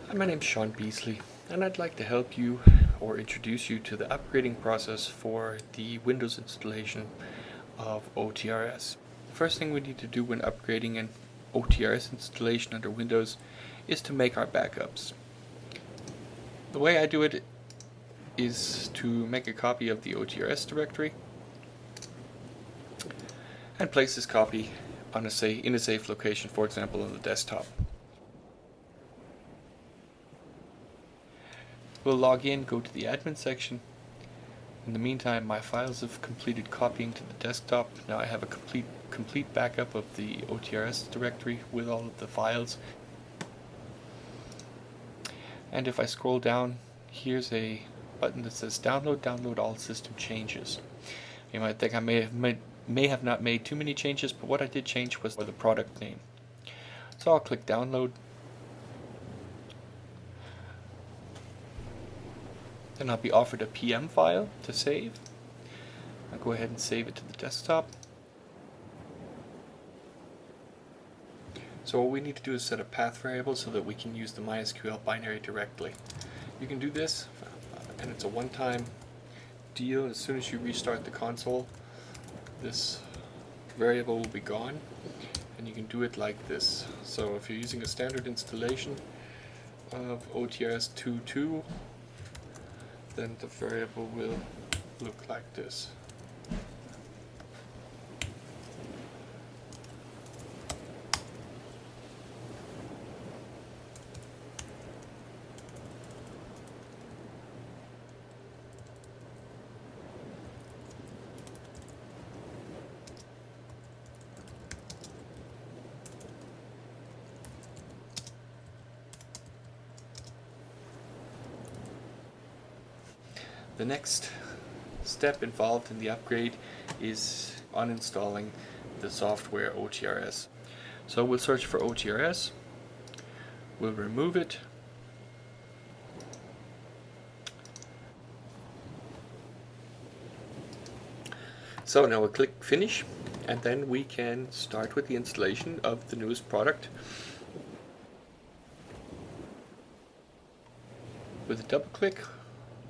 Hi, my name's Sean Beasley, and I'd like to help you or introduce you to the upgrading process for the Windows installation of OTRS. The first thing we need to do when upgrading an OTRS installation under Windows is to make our backups. The way I do it is to make a copy of the OTRS directory and place this copy on in a safe location, for example on the desktop. We'll log in, go to the admin section. In the meantime, my files have completed copying to the desktop. Now I have a complete backup of the OTRS directory with all of the files. And if I scroll down, here's a button that says download all system changes. You might think I may have not made too many changes, but what I did change was the product name. So I'll click download. Then I'll be offered a PM file to save. I'll go ahead and save it to the desktop. So what we need to do is set a path variable so that we can use the MySQL binary directly. You can do this, and it's a one-time deal. As soon as you restart the console, this variable will be gone, and you can do it like this. So if you're using a standard installation of OTRS 2.2, then the variable will look like this. The next step involved in the upgrade is uninstalling the software OTRS. So we'll search for OTRS, we'll remove it, so now we'll click finish, and then we can start with the installation of the newest product. With a double click,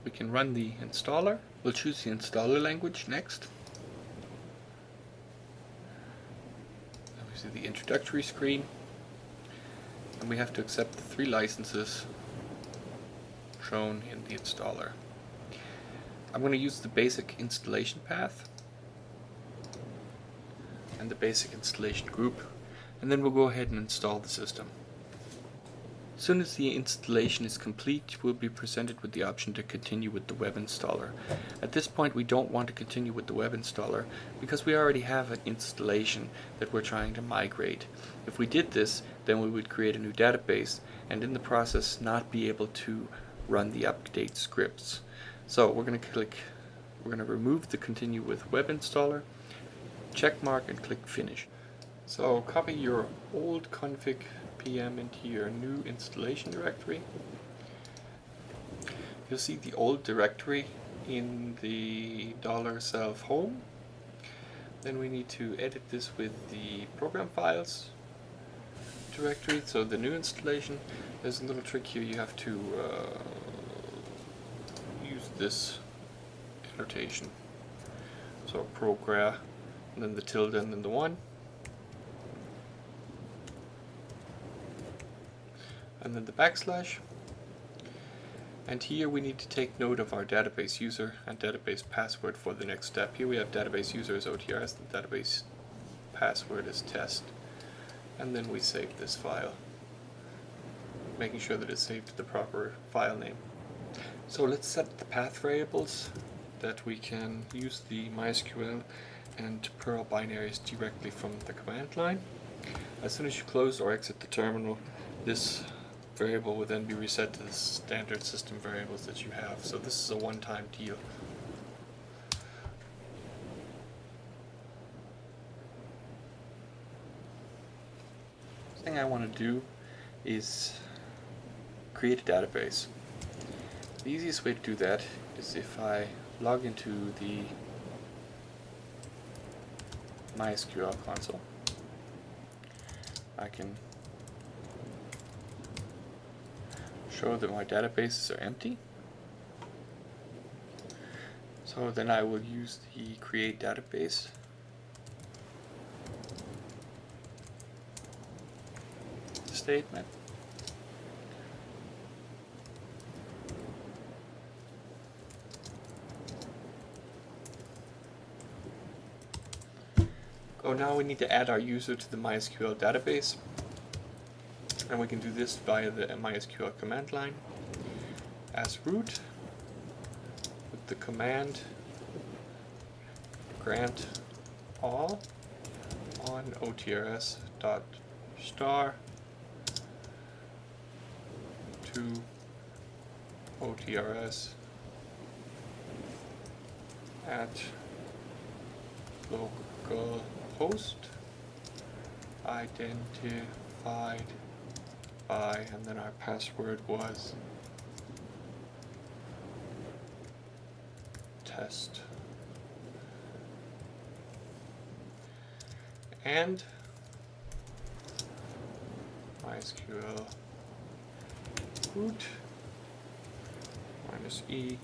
we can run the installer. We'll choose the installer language next. And we see the introductory screen, and we have to accept the 3 licenses shown in the installer. I'm going to use the basic installation path and the basic installation group, and then we'll go ahead and install the system. As soon as the installation is complete, we'll be presented with the option to continue with the web installer. At this point, we don't want to continue with the web installer because we already have an installation that we're trying to migrate. If we did this, then we would create a new database and in the process not be able to run the update scripts. So we're going to remove the continue with web installer, check mark, and click finish. So copy your old config PM into your new installation directory. You'll see the old directory in the $self home. Then we need to edit this with the program files directory. So the new installation, there's a little trick here. You have to use this annotation. So program, and then the tilde, and then the 1. And then the backslash, and here we need to take note of our database user and database password for the next step. Here we have database user as OTRS, the database password is test, and then we save this file, making sure that it's saved to the proper file name. So let's set the path variables that we can use the MySQL and Perl binaries directly from the command line. As soon as you close or exit the terminal, this variable will then be reset to the standard system variables that you have. So this is a one-time deal. The thing I want to do is create a database. The easiest way to do that is if I log into the MySQL console. I can show that my databases are empty. So then I will use the create database statement. Oh, now we need to add our user to the MySQL database, and we can do this via the MySQL command line as root with the command grant all on OTRS dot star to OTRS at localhost identified by, and then our password was test, and MySQL root -e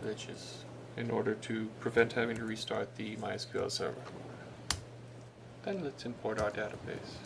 privileges in order to prevent having to restart the MySQL server. Then let's import our database.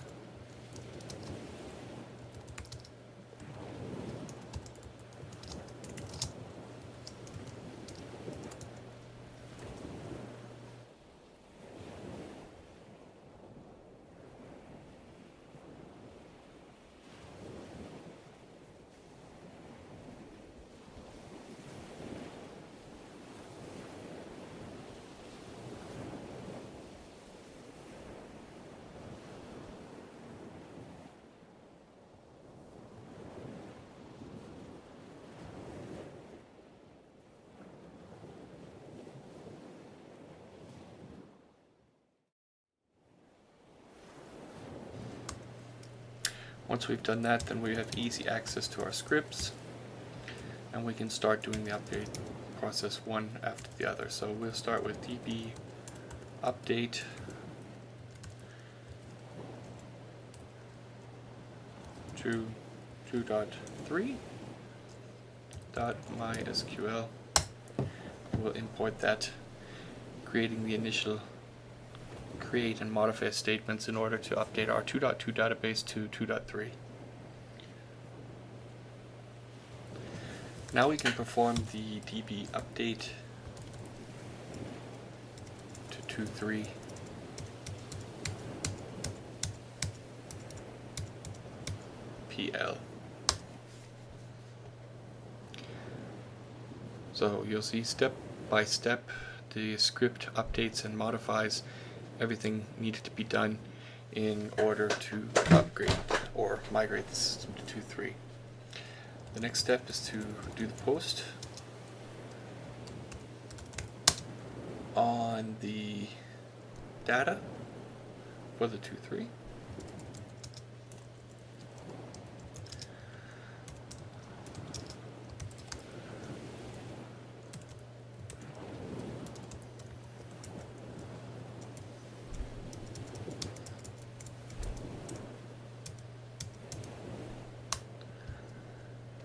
Once we've done that, then we have easy access to our scripts, and we can start doing the update process one after the other. So we'll start with db update to 2.3.mysql. We'll import that, creating the initial create and modify statements in order to update our 2.2 database to 2.3. Now we can perform the db update to 2.3 PL. So you'll see step by step the script updates and modifies everything needed to be done in order to upgrade or migrate the system to 2.3. The next step is to do the post on the data for the 2.3.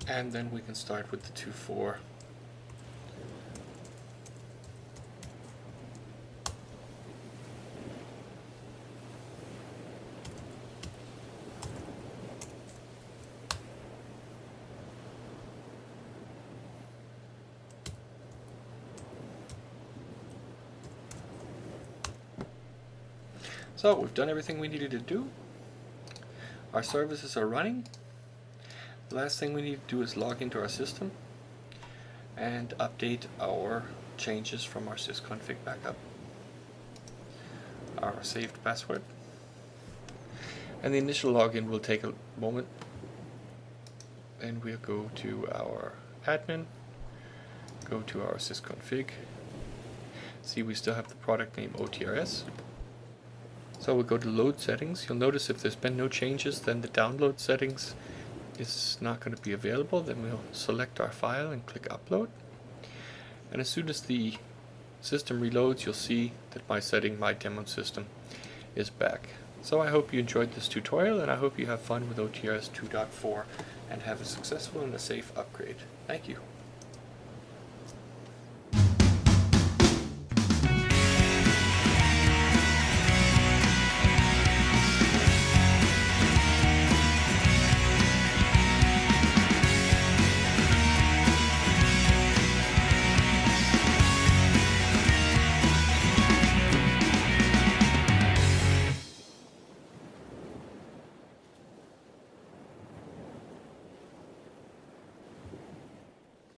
And then we can start with the 2.4. So we've done everything we needed to do. Our services are running. The last thing we need to do is log into our system and update our changes from our sysconfig backup, our saved password. And the initial login will take a moment. And we'll go to our admin, go to our sysconfig. See, we still have the product name OTRS. So we'll go to load settings. You'll notice if there's been no changes, then the download settings is not going to be available. Then we'll select our file and click upload. And as soon as the system reloads, you'll see that my setting, my demo system, is back. So I hope you enjoyed this tutorial, and I hope you have fun with OTRS 2.4 and have a successful and a safe upgrade. Thank you.